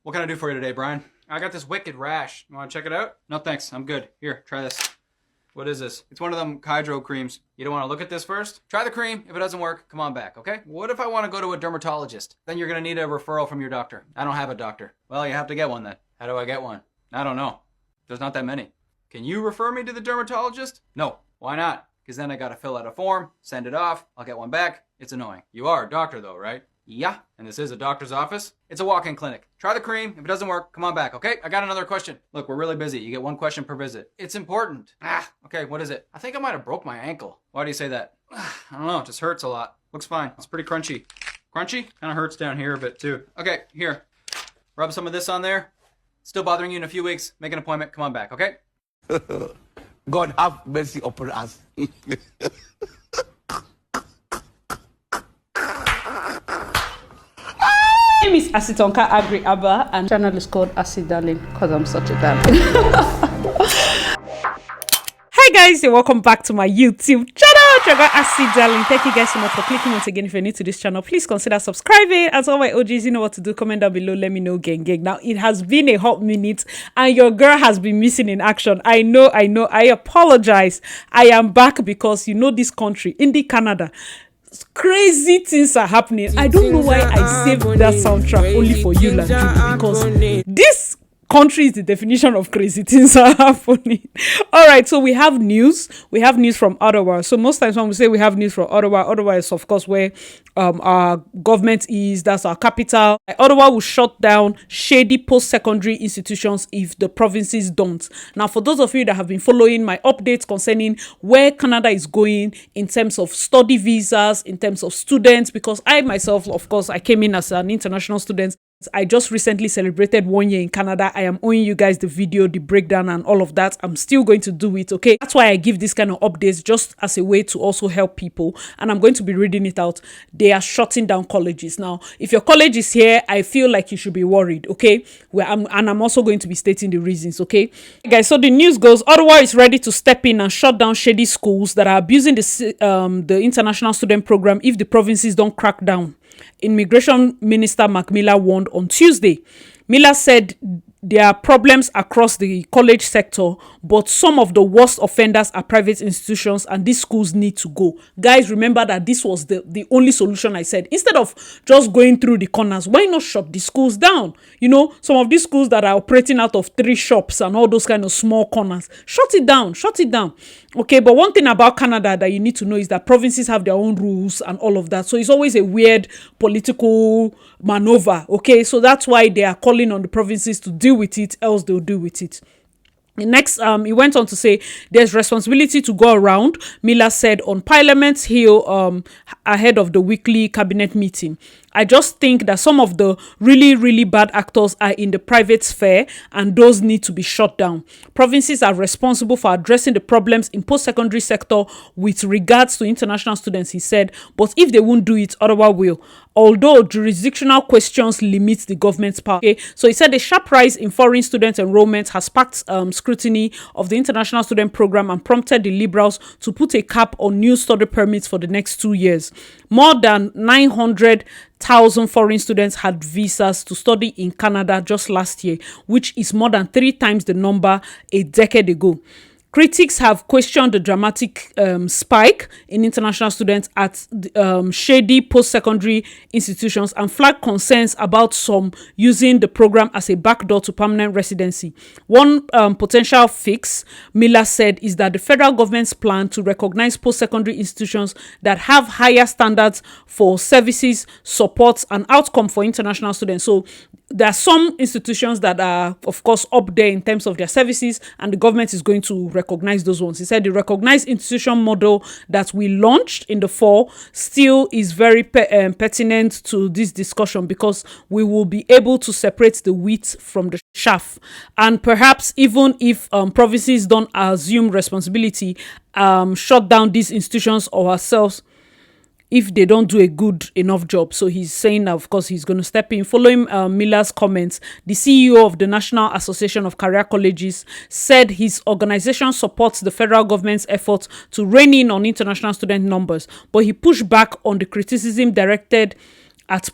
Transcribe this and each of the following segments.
What can I do for you today, Brian? I got this wicked rash. You want to check it out? No, thanks. I'm good. Here, try this. What is this? It's one of them Hydro creams. You don't want to look at this first? Try the cream. If it doesn't work, come on back, okay? What if I want to go to a dermatologist? Then you're going to need a referral from your doctor. I don't have a doctor. Well, you have to get one then. How do I get one? I don't know. There's not that many. Can you refer me to the dermatologist? No. Why not? Because then I got to fill out a form, send it off. I'll get one back. It's annoying. You are a doctor though, right? Yeah. And this is a doctor's office? It's a walk-in clinic. Try the cream. If it doesn't work, come on back, okay? I got another question. Look, we're really busy. You get one question per visit. It's important. Okay, what is it? I think I might have broke my ankle. Why do you say that? I don't know, it just hurts a lot. Looks fine. It's pretty crunchy. Crunchy? Kind of hurts down here a bit too. Okay, here. Rub some of this on there. Still bothering you in a few weeks. Make an appointment. Come on back, okay? God have mercy upon us. My name is Asitonka Agri Abba, and channel is called Asi Darling because I'm such a darling. Hi guys, and welcome back to my YouTube channel. Trevor Asi Darling. Thank you guys so much for clicking once again. If you're new to this channel, please consider subscribing. As all my OGs, you know what to do. Comment down below. Let me know, gang. Now it has been a hot minute, and your girl has been missing in action. I know. I apologize. I am back because you know this country, Indie Canada. Crazy things are happening. I don't know why I saved that soundtrack only for you, Landry, because this country is the definition of crazy things are happening. All right, so we have news. We have news from Ottawa. So most times when we say we have news from Ottawa is of course where our government is. That's our capital. Ottawa will shut down shady post-secondary institutions if the provinces don't. Now, for those of you that have been following my updates concerning where Canada is going in terms of study visas, in terms of students, because I myself, of course, I came in as an international student. I just recently celebrated 1 year in Canada. I am owing you guys the video, the breakdown and all of that. I'm still going to do it, okay? That's why I give this kind of updates just as a way to also help people. And I'm going to be reading it out. They are shutting down colleges. Now, if your college is here, I feel like you should be worried, okay? I'm also going to be stating the reasons, okay? Guys, so the news goes, Ottawa is ready to step in and shut down shady schools that are abusing the international student program if the provinces don't crack down. Immigration Minister Mark Miller warned on Tuesday. Miller said there are problems across the college sector, but some of the worst offenders are private institutions and these schools need to go. Guys, remember that this was the only solution I said. Instead of just going through the corners, why not shut the schools down? You know, some of these schools that are operating out of 3 shops and all those kind of small corners, shut it down. Okay, but one thing about Canada that you need to know is that provinces have their own rules and all of that. So it's always a weird political maneuver, okay? So that's why they are calling on the provinces to deal with it, else they'll deal with it. Next, he went on to say there's responsibility to go around, Miller said on Parliament Hill ahead of the weekly cabinet meeting. I just think that some of the really, really bad actors are in the private sphere and those need to be shut down. Provinces are responsible for addressing the problems in post-secondary sector with regards to international students, he said, but if they won't do it, Ottawa will. Although jurisdictional questions limit the government's power. Okay, so he said a sharp rise in foreign student enrollment has sparked scrutiny of the international student program and prompted the Liberals to put a cap on new study permits for the next 2 years. More than 900,000 foreign students had visas to study in Canada just last year, which is more than 3 times the number a decade ago. Critics have questioned the dramatic spike in international students at shady post-secondary institutions and flagged concerns about some using the program as a backdoor to permanent residency. One potential fix, Miller said, is that the federal government's plan to recognize post-secondary institutions that have higher standards for services, support, and outcome for international students. So there are some institutions that are, of course, up there in terms of their services, and the government is going to recognize those ones. He said the recognized institution model that we launched in the fall still is very pertinent to this discussion because we will be able to separate the wheat from the chaff. And perhaps even if provinces don't assume responsibility, shut down these institutions or ourselves, if they don't do a good enough job. So he's saying that, of course, he's going to step in. Following Miller's comments, the CEO of the National Association of Career Colleges said his organization supports the federal government's efforts to rein in on international student numbers, but he pushed back on the criticism directed at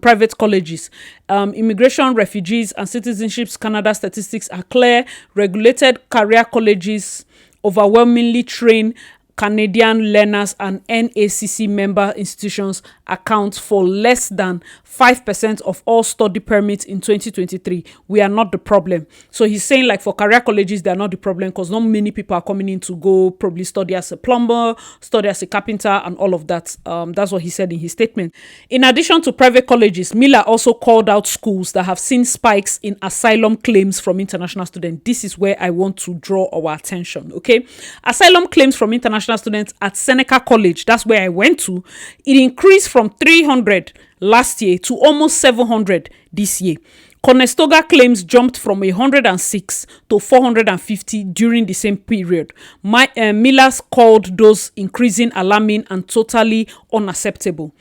private colleges. Immigration, Refugees and Citizenships Canada statistics are clear. Regulated career colleges overwhelmingly train Canadian learners, and NACC member institutions account for less than 5% of all study permits in 2023. We are not the problem. So he's saying, like, for career colleges, they are not the problem because not many people are coming in to go probably study as a plumber, study as a carpenter, and all of that. That's what he said in his statement. In addition to private colleges, Miller also called out schools that have seen spikes in asylum claims from international students. This is where I want to draw our attention, okay? Asylum claims from international students at Seneca College, that's where I went to, it increased from 300 last year to almost 700 this year. Conestoga claims jumped from 106 to 450 during the same period. Miller's called those increasing alarming and totally unacceptable.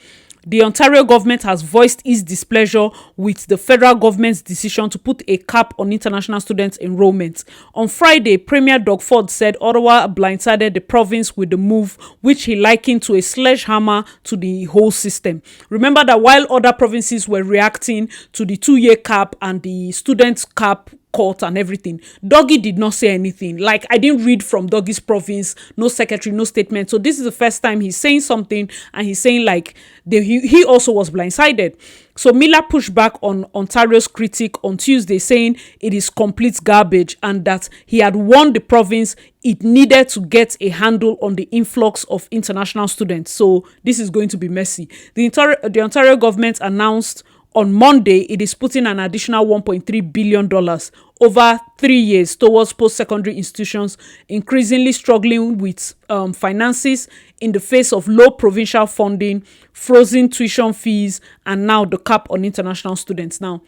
The Ontario government has voiced its displeasure with the federal government's decision to put a cap on international students' enrollment. On Friday, Premier Doug Ford said Ottawa blindsided the province with the move, which he likened to a sledgehammer to the whole system. Remember that while other provinces were reacting to the 2-year cap and the student cap court and everything, Dougie did not say anything. Like, I didn't read from Dougie's province, no secretary, no statement. So this is the first time he's saying something, and he's saying like he also was blindsided. So Miller pushed back on Ontario's critic on Tuesday, saying it is complete garbage and that he had warned the province it needed to get a handle on the influx of international students. So this is going to be messy. The Ontario government announced on Monday, it is putting an additional $1.3 billion over 3 years towards post-secondary institutions increasingly struggling with finances in the face of low provincial funding, frozen tuition fees, and now the cap on international students. Now,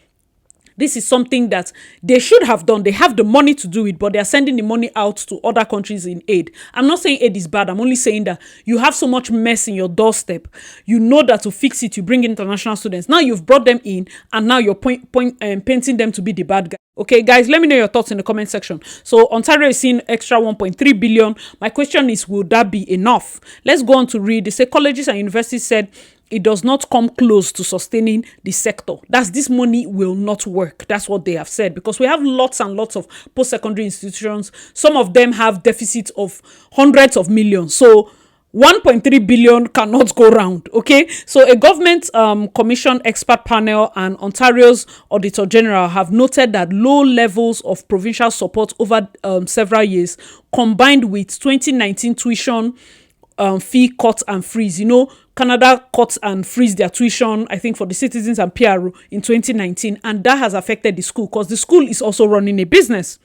this is something that they should have done. They have the money to do it, but they are sending the money out to other countries in aid. I'm not saying aid is bad. I'm only saying that you have so much mess in your doorstep. You know that to fix it, you bring international students. Now you've brought them in, and now you're painting them to be the bad guy. Okay, guys, let me know your thoughts in the comment section. So Ontario is seeing extra 1.3 billion. My question is, will that be enough? Let's go on to read. They say colleges and universities said it does not come close to sustaining the sector. This money will not work. That's what they have said, because we have lots and lots of post-secondary institutions. Some of them have deficits of hundreds of millions. So 1.3 billion cannot go round, okay? So a government commission expert panel and Ontario's Auditor General have noted that low levels of provincial support over several years, combined with 2019 tuition fee cut and freeze. You know, Canada cut and freeze their tuition, I think, for the citizens and PRO in 2019, and that has affected the school because the school is also running a business.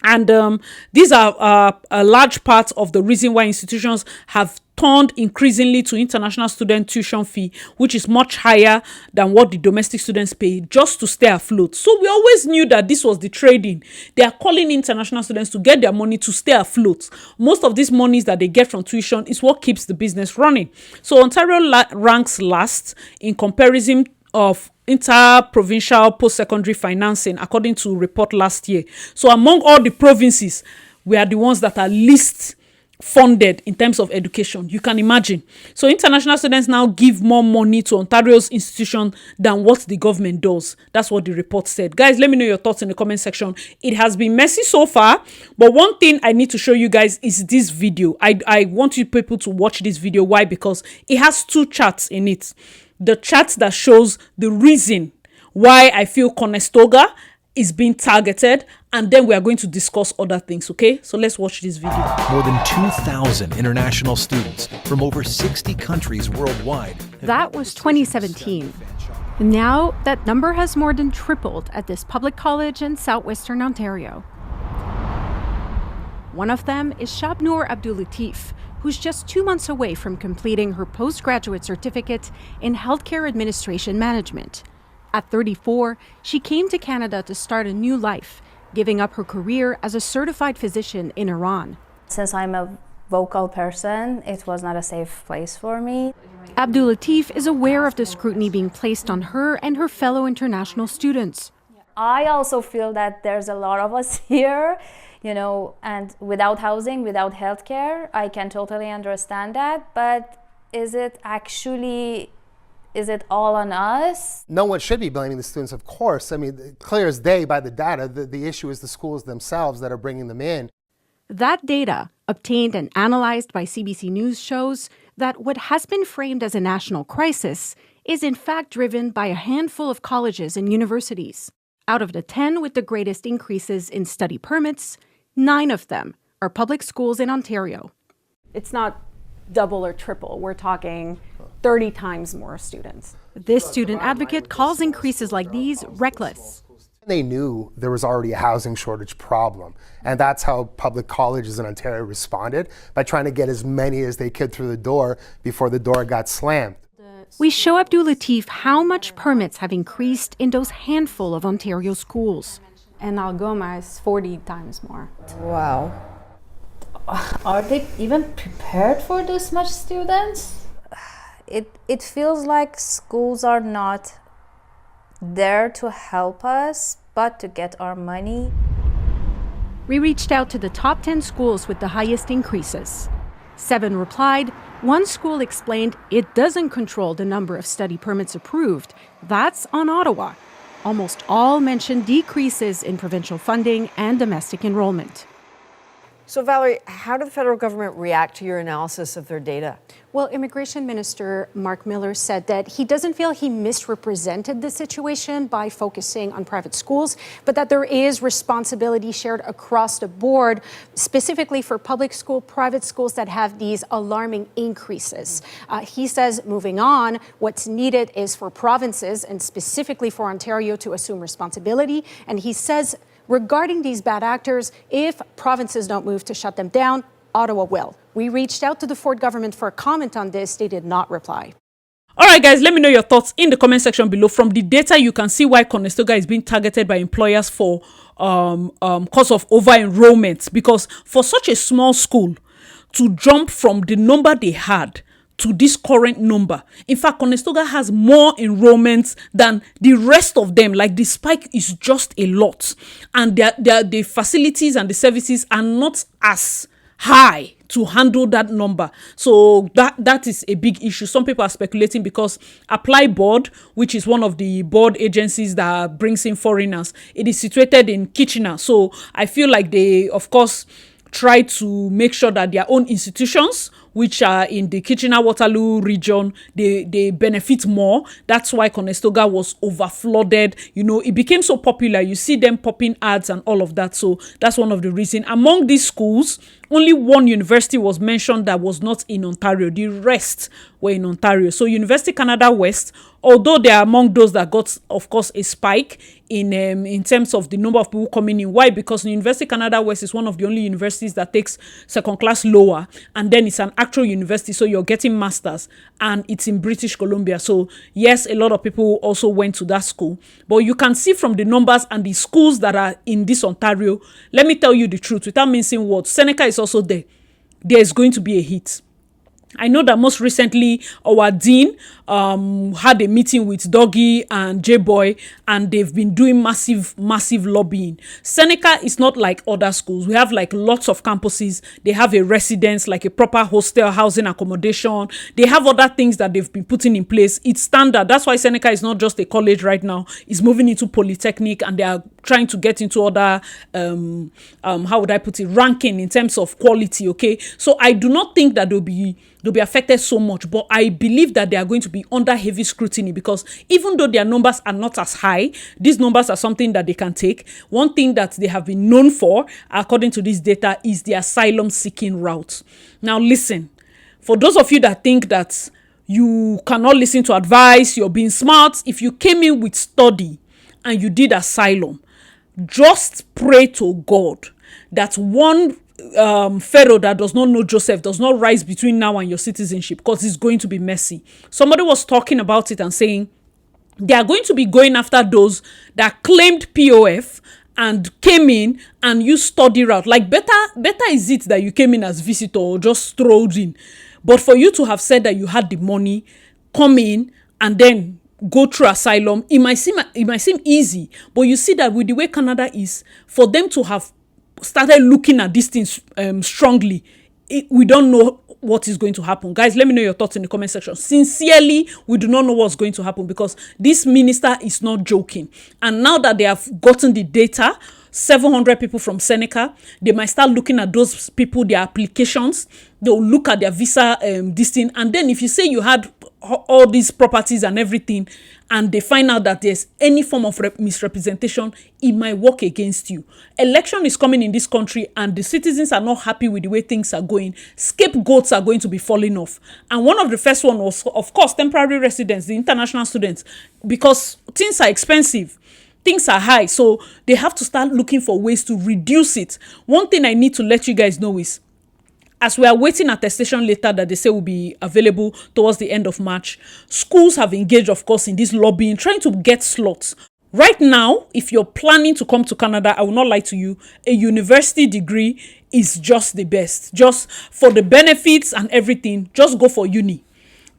And these are a large part of the reason why institutions have turned increasingly to international student tuition fee, which is much higher than what the domestic students pay, just to stay afloat. So we always knew that this was the trading. They are calling international students to get their money to stay afloat. Most of these monies that they get from tuition is what keeps the business running. So Ontario ranks last in comparison of inter-provincial post-secondary financing, according to a report last year. So among all the provinces, we are the ones that are least funded in terms of education. You can imagine. So international students now give more money to Ontario's institution than what the government does. That's what the report said. Guys, let me know your thoughts in the comment section. It has been messy so far, but one thing I need to show you guys is this video. I want you people to watch this video. Why? Because it has 2 charts in it. The chart that shows the reason why I feel Conestoga is being targeted, and then we are going to discuss other things, okay? So let's watch this video. More than 2,000 international students from over 60 countries worldwide. That was 2017. Now that number has more than tripled at this public college in southwestern Ontario. One of them is Shabnoor Abdulatif, who's just 2 months away from completing her postgraduate certificate in healthcare administration management. At 34, she came to Canada to start a new life, giving up her career as a certified physician in Iran. Since I'm a vocal person, it was not a safe place for me. Abdulatif is aware of the scrutiny being placed on her and her fellow international students. I also feel that there's a lot of us here, you know, and without housing, without healthcare, I can totally understand that. But is it actually is it all on us? No one should be blaming the students, of course. I mean, clear as day by the data, the issue is the schools themselves that are bringing them in. That data, obtained and analyzed by CBC News, shows that what has been framed as a national crisis is in fact driven by a handful of colleges and universities. Out of the 10 with the greatest increases in study permits, 9 of them are public schools in Ontario. It's not double or triple. We're talking 30 times more students. This student advocate calls increases like these reckless. They knew there was already a housing shortage problem. And that's how public colleges in Ontario responded, by trying to get as many as they could through the door before the door got slammed. We show Abdul Latif how much permits have increased in those handful of Ontario schools. And Algoma is 40 times more. Wow. Are they even prepared for this much students? It feels like schools are not there to help us, but to get our money. We reached out to the top 10 schools with the highest increases. 7 replied. One school explained it doesn't control the number of study permits approved. That's on Ottawa. Almost all mentioned decreases in provincial funding and domestic enrollment. So, Valerie, how did the federal government react to your analysis of their data? Well, Immigration Minister Mark Miller said that he doesn't feel he misrepresented the situation by focusing on private schools, but that there is responsibility shared across the board, specifically for public school, private schools that have these alarming increases. He says, moving on, what's needed is for provinces, and specifically for Ontario, to assume responsibility. And he says, regarding these bad actors, if provinces don't move to shut them down, Ottawa will. We reached out to the Ford government for a comment on this. They did not reply. All right, guys, let me know your thoughts in the comment section below. From the data, you can see why Conestoga is being targeted by employers for cause of over-enrollment. Because for such a small school to jump from the number they had to this current number. In fact, Conestoga has more enrollments than the rest of them. Like, the spike is just a lot. And the facilities and the services are not as high to handle that number. So that is a big issue. Some people are speculating because Apply Board, which is one of the board agencies that brings in foreigners, it is situated in Kitchener. So I feel like they, of course, try to make sure that their own institutions, which are in the Kitchener-Waterloo region, they benefit more. That's why Conestoga was overflooded. You know, it became so popular. You see them popping ads and all of that. So that's one of the reasons. Among these schools, only one university was mentioned that was not in Ontario. The rest were in Ontario. So University Canada West, although they are among those that got, of course, a spike in terms of the number of people coming in. Why? Because University Canada West is one of the only universities that takes second class lower, and then it's an actual university, so you're getting masters, and it's in British Columbia. So yes, a lot of people also went to that school, but you can see from the numbers and the schools that are in this Ontario, let me tell you the truth without mincing words, Seneca is also there. There is going to be a hit. I know that most recently our dean had a meeting with Doggy and J-Boy, and they've been doing massive lobbying. Seneca is not like other schools. We have like lots of campuses. They have a residence, like a proper hostel, housing accommodation. They have other things that they've been putting in place. It's standard. That's why Seneca is not just a college right now. It's moving into Polytechnic, and they are trying to get into other, how would I put it, ranking in terms of quality, okay? So I do not think that they'll be affected so much, but I believe that they are going to be under heavy scrutiny, because even though their numbers are not as high, these numbers are something that they can take. One thing that they have been known for, according to this data, is the asylum seeking route. Now listen, for those of you that think that you cannot listen to advice, you're being smart, if you came in with study and you did asylum, just pray to God that one Pharaoh that does not know Joseph does not rise between now and your citizenship, because it's going to be messy. Somebody was talking about it and saying they are going to be going after those that claimed POF and came in and you study route. Like, better is it that you came in as visitor or just strolled in, but for you to have said that you had the money, come in and then go through asylum, it might seem easy, but you see that with the way Canada is, for them to have started looking at these things strongly, we don't know what is going to happen. Guys, let me know your thoughts in the comment section. Sincerely, we do not know what's going to happen because this minister is not joking. And now that they have gotten the data, 700 people from Seneca, they might start looking at those people, their applications. They'll look at their visa this thing. And then if you say you had all these properties and everything, and they find out that there's any form of misrepresentation, it might work against you. Election is coming in this country and the citizens are not happy with the way things are going. Scapegoats are going to be falling off. And one of the first one was, of course, temporary residents, the international students, because things are expensive. Things are high, so they have to start looking for ways to reduce it. One thing I need to let you guys know is, as we are waiting attestation letter that they say will be available towards the end of March, schools have engaged, of course, in this lobbying, trying to get slots. Right now, if you're planning to come to Canada, I will not lie to you, a university degree is just the best. Just for the benefits and everything, just go for uni.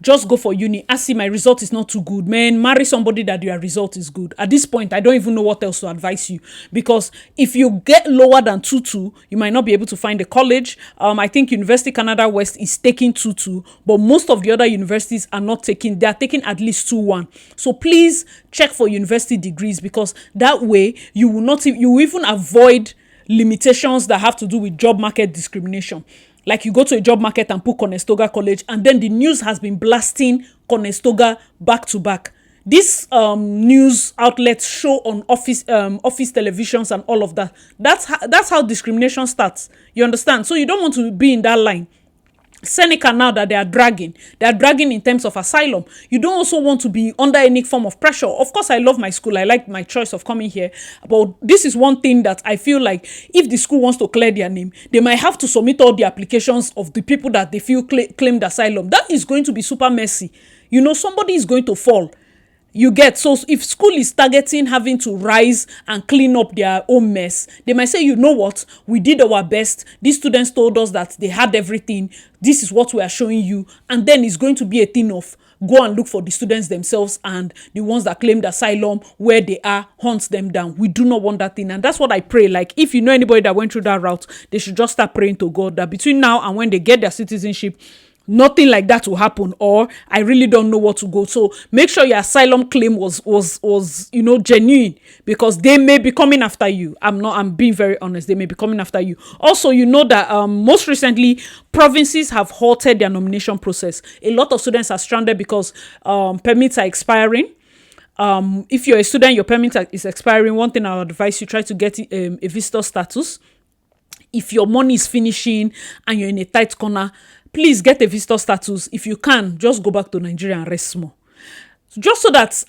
Just go for uni. I see my result is not too good. Man, marry somebody that your result is good. At this point, I don't even know what else to advise you. Because if you get lower than 2.2, you might not be able to find a college. I think University Canada West is taking 2.2. But most of the other universities are not taking. They are taking at least 2.1. So please check for university degrees. Because that way, you will even avoid limitations that have to do with job market discrimination. Like you go to a job market and put Conestoga College, and then the news has been blasting Conestoga back to back. These news outlets show on office televisions and all of that. That's how discrimination starts. You understand? So you don't want to be in that line. Seneca, now that they are dragging in terms of asylum. You don't also want to be under any form of pressure. Of course, I love my school. I like my choice of coming here. But this is one thing that I feel like if the school wants to clear their name, they might have to submit all the applications of the people that they feel claimed asylum. That is going to be super messy. You know, somebody is going to fall. You get, so if school is targeting having to rise and clean up their own mess, they might say, you know what, we did our best. These students told us that they had everything. This is what we are showing you. And then it's going to be a thing of go and look for the students themselves and the ones that claimed asylum where they are, hunt them down. We do not want that thing. And that's what I pray. Like, if you know anybody that went through that route, they should just start praying to God that between now and when they get their citizenship, nothing like that will happen, or I really don't know what to go. So make sure your asylum claim was genuine, because they may be coming after you. I'm being very honest. They may be coming after you. Also, you know that most recently provinces have halted their nomination process. A lot of students are stranded because permits are expiring. If you're a student, your permit is expiring. One thing I would advise you, try to get a visitor status. If your money is finishing and you're in a tight corner, please get a visitor status. If you can, just go back to Nigeria and rest more. Just so that,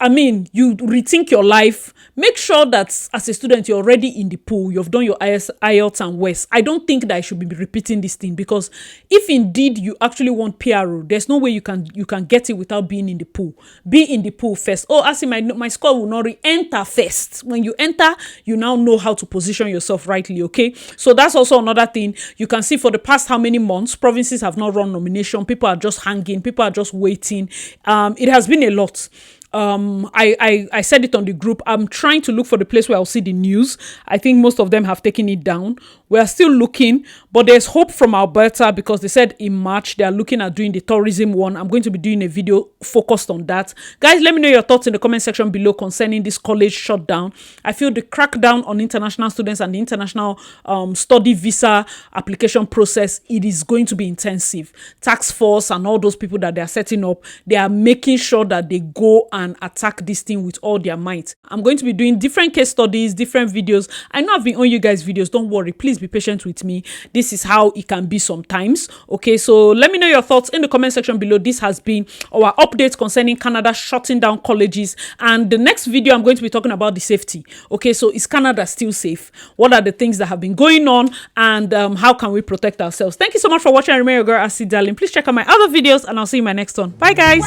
you rethink your life. Make sure that as a student, you're already in the pool. You've done your IELTS and WES. I don't think that I should be repeating this thing, because if indeed you actually want PRO, there's no way you can get it without being in the pool. Be in the pool first. Oh, I see my score will not enter first. When you enter, you now know how to position yourself rightly, okay? So that's also another thing. You can see for the past how many months, provinces have not run nomination. People are just hanging. People are just waiting. It has been a lot. I said it on the group. I'm trying to look for the place where I'll see the news. I think most of them have taken it down. We are still looking, but there's hope from Alberta, because they said in March they are looking at doing the tourism one. I'm going to be doing a video focused on that. Guys, let me know your thoughts in the comment section below concerning this college shutdown. I feel the crackdown on international students and the international study visa application process, it is going to be intensive. Task Force and all those people that they are setting up, they are making sure that they go and attack this thing with all their might. I'm going to be doing different case studies, different videos. I know I've been on you guys' videos. Don't worry. Please be patient with me. This is how it can be sometimes. Okay, so let me know your thoughts in the comment section below. This has been our update concerning Canada shutting down colleges. And the next video, I'm going to be talking about the safety. Okay, so is Canada still safe? What are the things that have been going on? And how can we protect ourselves? Thank you so much for watching. I remain your girl, Asi Darling. Please check out my other videos, and I'll see you in my next one. Bye, guys.